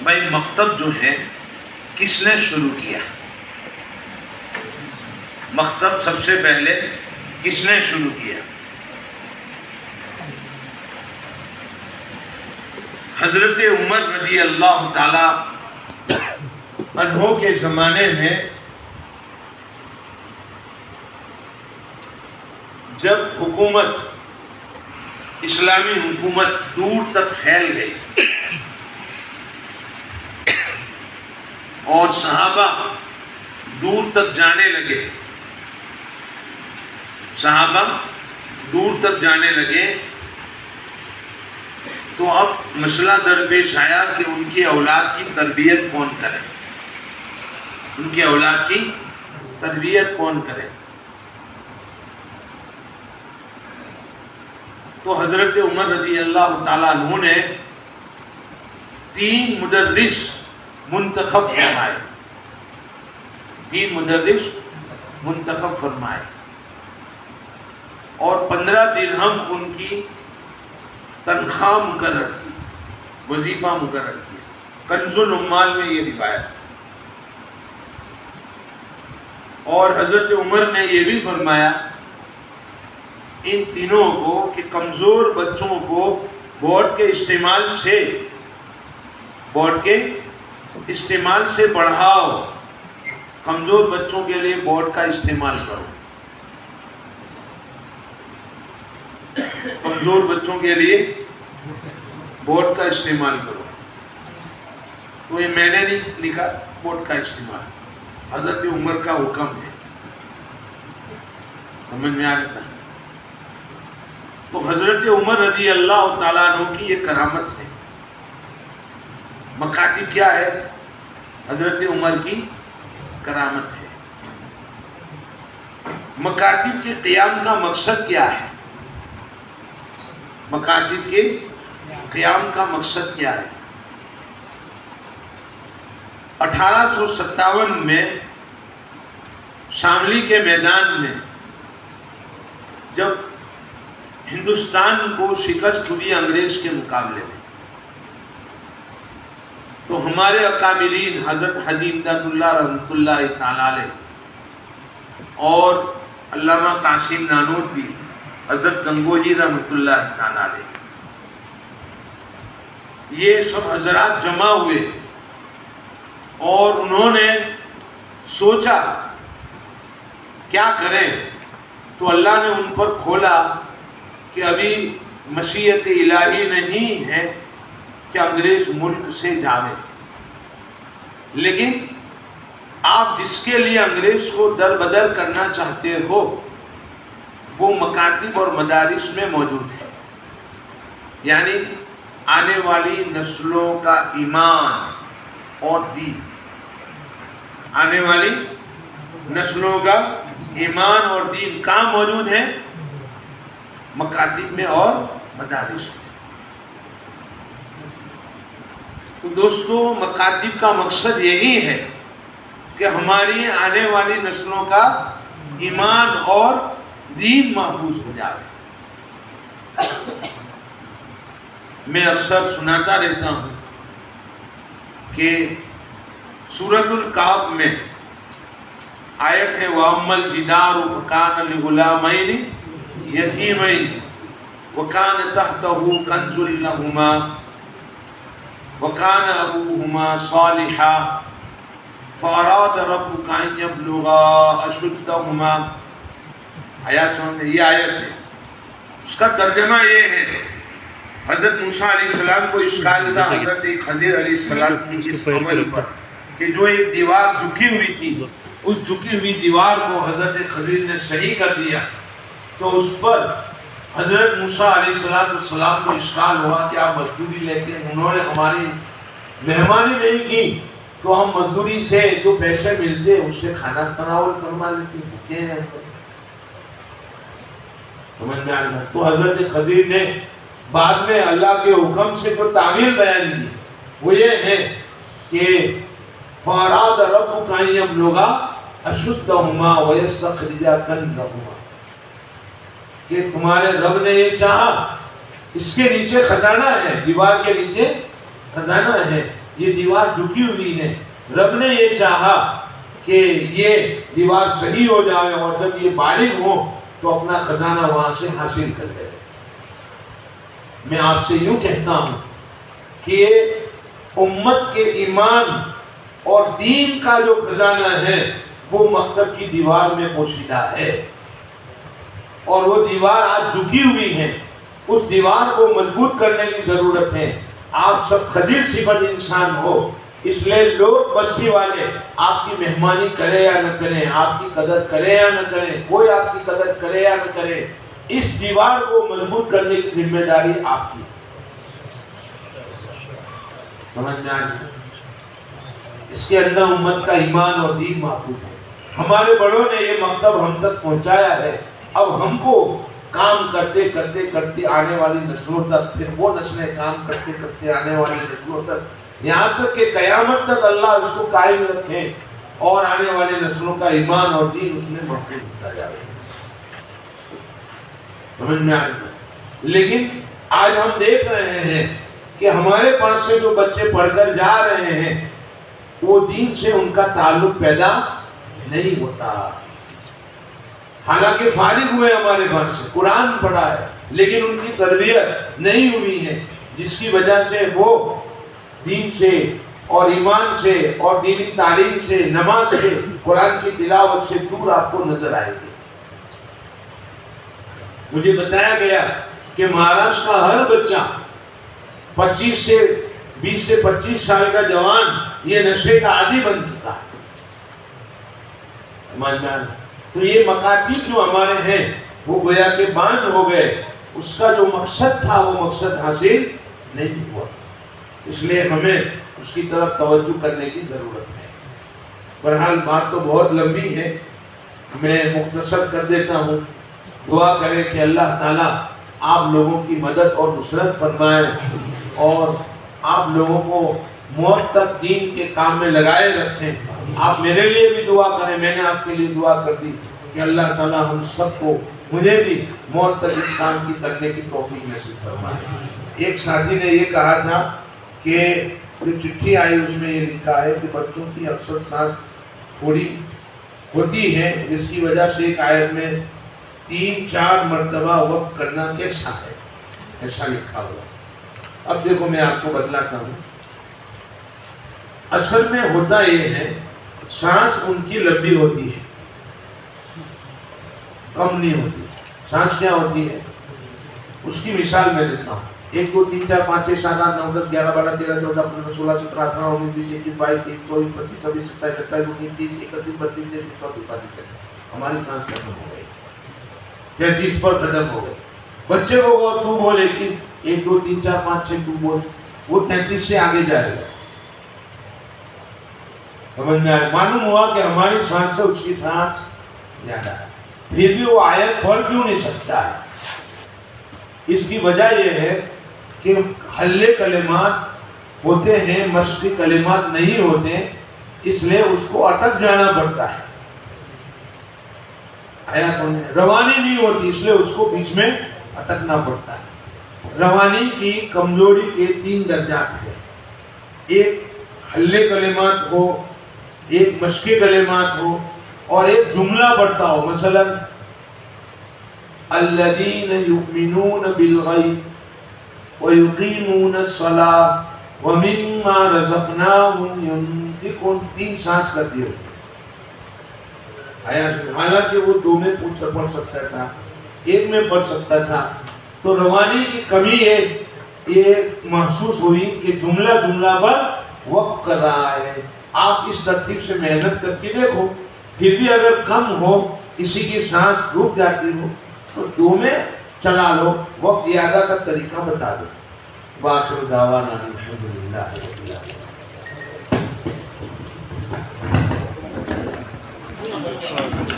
بھائی مکتب جو ہے کس نے شروع کیا؟ مکتب سب سے پہلے کس نے شروع کیا؟ حضرت عمر رضی اللہ تعالی عنہ کے زمانے میں جب حکومت، اسلامی حکومت دور تک پھیل گئی اور صحابہ دور تک جانے لگے، تو اب مسئلہ درپیش آیا کہ ان کی اولاد کی تربیت کون کرے؟ تو حضرت عمر رضی اللہ تعالیٰ عنہ نے 3 مدرس منتخب فرمائے اور 15 درہم ان کی تنخواہ مقرر کی، وظیفہ مقرر کیا۔ کنز العمال میں یہ روایت ہے۔ اور حضرت عمر نے یہ بھی فرمایا ان تینوں کو کہ کمزور بچوں کو بورڈ کے استعمال سے بڑھاؤ، کمزور بچوں کے لیے بورڈ کا استعمال کرو، تو یہ میں نے نہیں لکھا، بورڈ کا استعمال حضرت عمر کا حکم ہے۔ سمجھ میں آ رہا؟ تو حضرت عمر رضی اللہ تعالیٰ عنہ کی یہ کرامت ہے۔ مکاتب کیا ہے؟ حضرت عمر کی کرامت ہے۔ مکاتب کے قیام کا مقصد کیا ہے؟ 1857 میں شاملی کے میدان میں جب ہندوستان کو شکست ہوئی انگریز کے مقابلے میں، تو ہمارے اکابرین حضرت حاجی امداد اللہ رحمۃ اللہ تعالی علیہ اور علامہ قاسم نانوتوی، حضرت گنگوہی رحمۃ اللہ تعالی علیہ، یہ سب حضرات جمع ہوئے اور انہوں نے سوچا کیا کریں، تو اللہ نے ان پر کھولا کہ ابھی مشیت الہی نہیں ہے کہ انگریز ملک سے جاوے، لیکن آپ جس کے لیے انگریز کو در بدر کرنا چاہتے ہو وہ مکاتب اور مدارس میں موجود ہے، یعنی آنے والی نسلوں کا ایمان اور دین، کہاں موجود ہے؟ مکاتب میں اور مدارس میں۔ تو دوستو، مکاتب کا مقصد یہی ہے کہ ہماری آنے والی نسلوں کا ایمان اور دین محفوظ ہو جائے۔ میں اکثر سناتا رہتا ہوں کہ سورۃ الکہف میں آیت ہے وَأَمَّا الْجِدَارُ فَكَانَ لِغُلَامَيْنِ يَتِيمَيْنِ وَكَانَ تَحْتَهُ كَنْزٌ لَهُمَا وَكَانَ أَبُوهُمَا صَالِحًا فَأَرَادَ رَبُّكَ أَن يَبْلُغَا أَشُدَّهُمَا۔ آیات سمجھیں، یہ آیت ہے، اس کا ترجمہ یہ ہے، حضرت موسیٰ علیہ السلام کو اشکال تھا حضرت خضر علیہ السلام کی اس عمل پر کہ جو ایک دیوار جھکی ہوئی تھی، اس جھکی ہوئی دیوار کو حضرت خضر نے صحیح کر دیا، تو اس پر حضرت موسیٰ علیہ السلام کو اشکال ہوا کہ آپ مزدوری لیتے ہیں، انہوں نے ہماری مہمانی نہیں کی تو ہم مزدوری سے جو پیسے ملتے اس سے کھانا تناول فرما لیتے ہیں۔ سمجھ میں آ رہا؟ تو حضرت خضر نے بعد میں اللہ کے حکم سے جو تعبیر بیان کی وہ یہ ہے کہ فَأَرَادَ رَبُّكَ أَن يَبْلُغَا أَشُدَّهُمَا وَيَسْتَخْرِجَا كَنزَهُمَا، کہ تمہارے رب نے یہ چاہا، اس کے نیچے خزانہ ہے، دیوار کے نیچے خزانہ ہے، یہ دیوار جھکی ہوئی ہے، رب نے یہ چاہا کہ یہ دیوار صحیح ہو جائے اور جب یہ بالغ ہو تو اپنا خزانہ وہاں سے حاصل کر لے۔ میں آپ سے یوں کہتا ہوں کہ امت کے ایمان اور دین کا جو خزانہ ہے وہ مکتب کی دیوار میں پوشیدہ ہے، اور وہ دیوار آج جھکی ہوئی ہے، اس دیوار کو مضبوط کرنے کی ضرورت ہے۔ آپ سب خجل صفت انسان ہو، اس لیے لوگ بستی والے آپ کی مہمانی کرے یا نہ کریں، آپ کی قدر کرے یا نہ کریں، کوئی آپ کی قدر کرے یا نہ کرے، اس دیوار کو مضبوط کرنے کی ذمہ داری آپ کی۔ سمجھ میں آئی؟ اس کے اندر امت کا ایمان اور دین محفوظ ہے۔ ہمارے بڑوں نے یہ مکتب ہم تک پہنچایا ہے، اب ہم کو کام کرتے کرتے کرتے آنے والی نسلوں تک، پھر وہ نسلیں کام کرتے کرتے آنے والی نسلوں تک، یہاں تک کہ قیامت تک اللہ اس کو قائم رکھے اور آنے والی نسلوں کا ایمان اور دین اس میں محفوظ ہوتا جائے۔ سمجھ میں آئے؟ لیکن آج ہم دیکھ رہے ہیں کہ ہمارے پاس سے جو بچے پڑھ کر جا رہے ہیں وہ دین سے ان کا تعلق پیدا نہیں ہوتا، حالانکہ فارغ ہوئے ہمارے پاس سے، قرآن پڑھا ہے، لیکن ان کی تربیت نہیں ہوئی ہے، جس کی وجہ سے وہ دین سے اور ایمان سے اور دینی تعلیم سے، نماز سے، قرآن کی تلاوت سے دور آپ کو نظر آئے گی۔ مجھے بتایا گیا کہ مہاراشٹر کا ہر بچہ 20 سے 25 سال کا جوان یہ نشے کا عادی بن چکا ہے۔ تو یہ مکاتب جو ہمارے ہیں وہ گویا کہ باندھ ہو گئے، اس کا جو مقصد تھا وہ مقصد حاصل نہیں ہوا، اس لیے ہمیں اس کی طرف توجہ کرنے کی ضرورت ہے۔ بہرحال بات تو بہت لمبی ہے، میں مختصر کر دیتا ہوں۔ دعا کریں کہ اللہ تعالیٰ آپ لوگوں کی مدد اور نصرت فرمائے اور آپ لوگوں کو موت تک دین کے کام میں لگائے رکھیں۔ آپ میرے لیے بھی دعا کریں، میں نے آپ کے لیے دعا کر دی کہ اللہ تعالیٰ ہم سب کو، مجھے بھی موت تک اس کام کی کرنے کی توفیق نصیب فرمائے۔ ایک ساتھی نے یہ کہا تھا کہ جو چٹھی آئی اس میں یہ لکھا ہے کہ بچوں کی اکثر سانس تھوڑی ہوتی ہے، جس کی وجہ سے ایک آیت میں 3-4 مرتبہ وقف کرنا کیسا ہے، ایسا لکھا ہوا۔ اب دیکھو میں آپ کو بتلاتا ہوں، اصل میں ہوتا یہ ہے سانس ان کی لمبی ہوتی ہے، کم نہیں ہوتی۔ سانس کیا ہوتی ہے اس کی مثال میں دیتا ہوں۔ 1 2 3 4 5 6 7 8 9 10 11 12 13 14 15 16 17 18 19 20 21 22 23 24 25 26 27 28 29 30 31 32 33 34 ہماری سانس ختم ہو گئی، 33 پر ختم ہو گئی۔ بچے کو تو بولے کہ 1 2 3 4 5 6 تو بول، وہ 33 سے آگے جائے گا۔ سمجھ میں آئے؟ معلوم ہوا کہ ہماری سانس سے اس کی سانس زیادہ ہے، پھر بھی وہ آیت پڑھ کیوں نہیں سکتا ہے؟ اس کی وجہ یہ ہے کہ حلے کلمات ہوتے ہیں، مشقی کلمات نہیں ہوتے، اس لیے اس کو اٹک جانا پڑتا ہے۔ روانی نہیں ہوتی، اس لیے اس کو بیچ میں اٹکنا پڑتا ہے۔ روانی کی کمزوری کے 3 درجات ہیں، ایک حلے کلمات ہو، ایک مشقی کلمات ہو، اور ایک جملہ بڑھتا ہو۔ مثلا الذین یؤمنون بالغیب ویقیمون الصلاۃ ومما رزقناہم ینفقون، 3 سانس کر دی ہوتی ہے۔ حالانکہ وہ 2 میں پڑھ سکتا تھا، 1 میں پڑھ سکتا تھا، تو روانی کی کمی ہے، یہ محسوس ہوئی کہ جملہ جملہ پر وقف کر رہا ہے۔ آپ اس ترتیب سے محنت کر کے دیکھو، پھر بھی اگر کم ہو، کسی کی سانس رک جاتی ہو تو 2 میں چلا لو، وقف اعادہ کا طریقہ بتا دو۔ وآخر دعوانا الحمدللہ رب العالمین۔